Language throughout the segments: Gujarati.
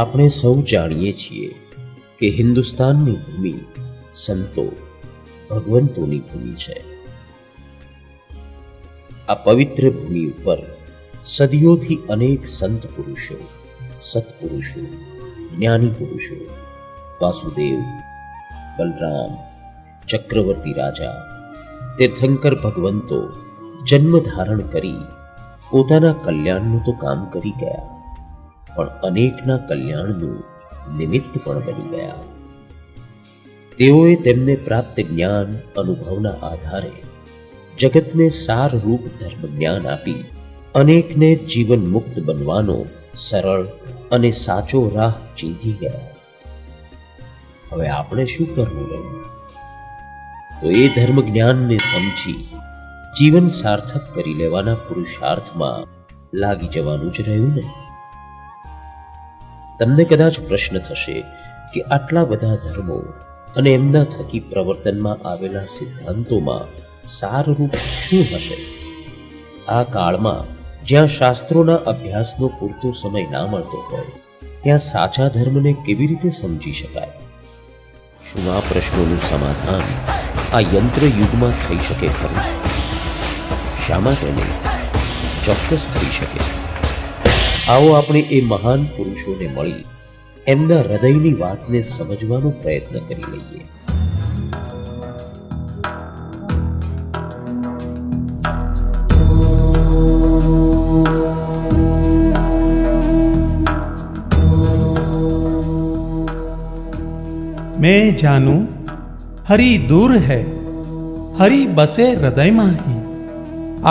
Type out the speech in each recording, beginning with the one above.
આપણે સૌ જાણીએ છીએ કે હિન્દુસ્તાનની ભૂમિ સંતો ભગવંતોની ભૂમિ છે. આ પવિત્ર ભૂમિ ઉપર સદીઓથી અનેક સંત પુરુષો, સત્પુરુષો, જ્ઞાની પુરુષો, વાસુદેવ, બલરામ, ચક્રવર્તી રાજા, તીર્થંકર ભગવંતો જન્મ ધારણ કરી પોતાના કલ્યાણનું તો કામ કરી ગયા, પણ અનેકના કલ્યાણનું નિમિત્ત પણ બની ગયા. તેઓએ તેમને પ્રાપ્ત જ્ઞાન અનુભવના આધારે જગતને સારરૂપ ધર્મ જ્ઞાન આપી અનેકને જીવન મુક્ત બનવાનો સરળ અને સાચો રાહ ચીંધી ગયા. હવે આપણે શું કરવું રહ્યું? તો એ ધર્મ જ્ઞાનને સમજી જીવન સાર્થક કરી લેવાના પુરુષાર્થમાં લાગી જવાનું જ રહ્યું ને. તમને કદાચ પ્રશ્ન થશે કે આટલા બધા ધર્મો અને એમના થકી પ્રવર્તનમાં આવેલા સિદ્ધાંતોમાં સારરૂપ શું હશે? આ કાળમાં જ્યાં શાસ્ત્રોના અભ્યાસનો પૂરતો સમય ના મળતો હોય ત્યાં સાચા ધર્મને કેવી રીતે સમજી શકાય? શું આ પ્રશ્નોનું સમાધાન આ યંત્ર યુગમાં થઈ શકે ખરું? શા માટે નહીં? ચોક્કસ થઈ શકે. આવો આપણે એ મહાન પુરુષોને મળી એમના હૃદયની વાતને સમજવાનો પ્રયત્ન કરી લઈએ. मैं जानू हरि दूर है, हरि बसे हृदय माही,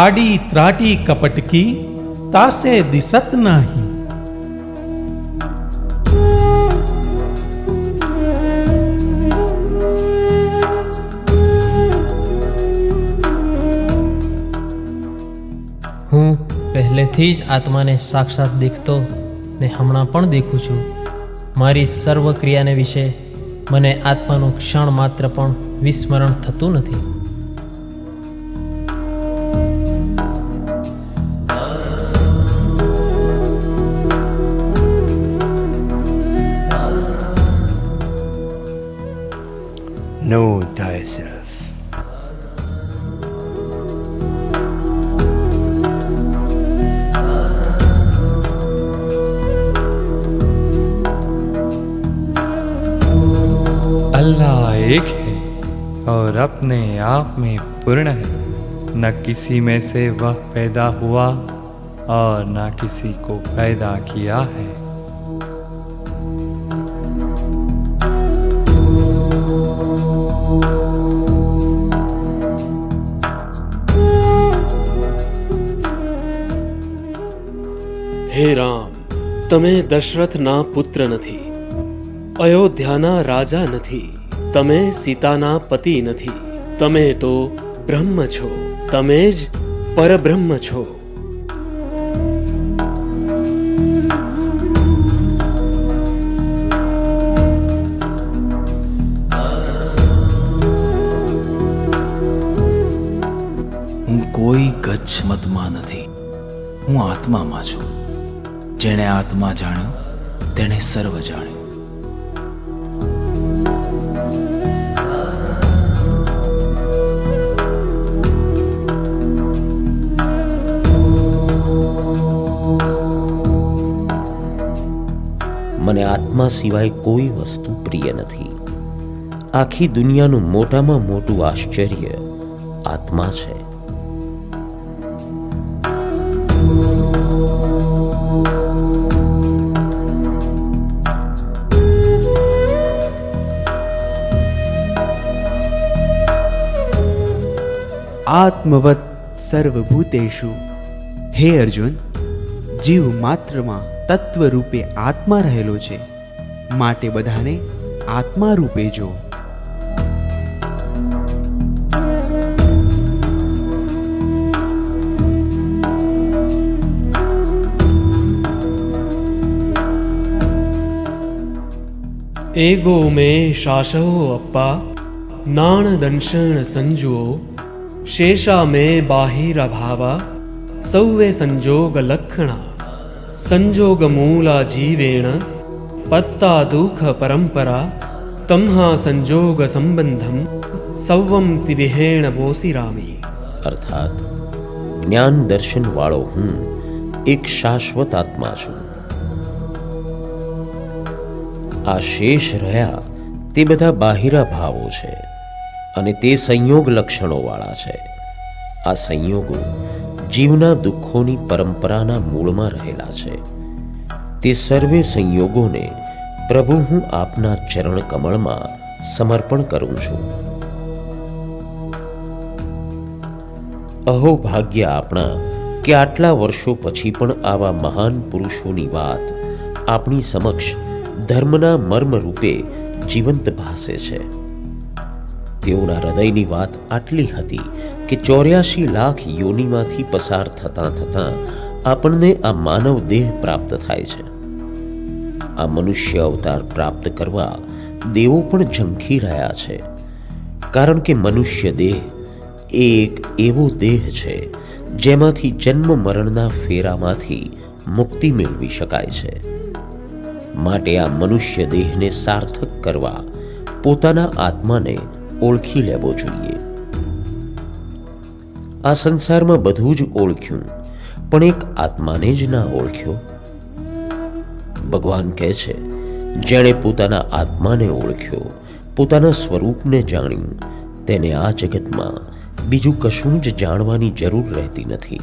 आडी त्राटी कपट की तासे दिसत नाही. હું પહેલેથી જ આત્માને સાક્ષાત દેખતો ને હમણાં પણ દેખું છું. મારી સર્વ ક્રિયાને વિશે મને આત્માનું ક્ષણ માત્ર પણ વિસ્મરણ થતું નથી. Know thyself. अल्लाह एक है और अपने आप में पूर्ण है, न किसी में से वह पैदा हुआ और न किसी को पैदा किया है. હે રામ, તમે દશરથના પુત્ર નથી, અયોધ્યાના રાજા નથી, તમે સીતાના પતિ નથી, તમે તો બ્રહ્મ છો, તમે જ પરબ્રહ્મ છો. હું કોઈ ગચ્છ મતમાં નથી, હું આત્મામાં છું. જેણે આત્મા જાણ્યો તેણે સર્વ જાણ્યું. મને આત્મા સિવાય કોઈ વસ્તુ પ્રિય નથી. આખી દુનિયાનું મોટામાં મોટું આશ્ચર્ય આત્મા છે. આત્મવત સર્વભૂતેષુ. હે અર્જુન, જીવ માત્રમાં તત્વ રૂપે આત્મા રહેલો છે, માટે બધાને આત્મા રૂપે જો. એગો મેં શાસહો અપ્પા, નાણ દંશણ સંજુઓ, શેષા મેં બાહિરા ભાવા, સૌવે સંજોગ લક્ષણા, સંજોગ મૂલા જીવેણ પત્તા દુઃખ પરંપરા તમ્હા સંજોગ સંબંધમ સૌવમ તિવિહેણ બોસિરામી. અર્થાત જ્ઞાન દર્શન વાળો હું એક શાશ્વત આત્મા છું. આ શેષ રહ્યા તે બધા બાહિરા ભાવો છે અને તે સંયોગ લક્ષણો વાળા છે. આ સંયોગો જીવના દુઃખોની પરંપરાના મૂળમાં રહેલા છે. તે સર્વે સંયોગોને પ્રભુ હું આપના ચરણ કમળમાં સમર્પણ કરું છું. અહો ભાગ્ય આપણા કે આટલા વર્ષો પછી પણ આવા મહાન પુરુષોની વાત આપણી સમક્ષ ધર્મના મર્મ રૂપે જીવંત ભાસે છે. તેઓના હૃદયની વાત આટલી હતી કે 84 લાખ યોનિમાંથી પસાર થતાં થતાં આપણને આ માનવ દેહ પ્રાપ્ત થાય છે. આ મનુષ્ય અવતાર પ્રાપ્ત કરવા દેવો પણ ઝંખી રહ્યા છે, કારણ કે મનુષ્ય દેહ એક એવો દેહ છે જેમાંથી જન્મ મરણના ફેરામાંથી મુક્તિ મેળવી શકાય છે. માટે આ મનુષ્ય દેહને સાર્થક કરવા પોતાના આત્માને ઓળખી લેવો જોઈએ. આ સંસારમાં બધું જ ઓળખ્યું, પણ એક આત્માને જ ના ઓળખ્યો. ભગવાન કહે છે, જેણે પોતાના આત્માને ઓળખ્યો, પોતાના સ્વરૂપને જાણ્યું, તેને આ જગતમાં બીજું કશું જ જાણવાની જરૂર રહેતી નથી.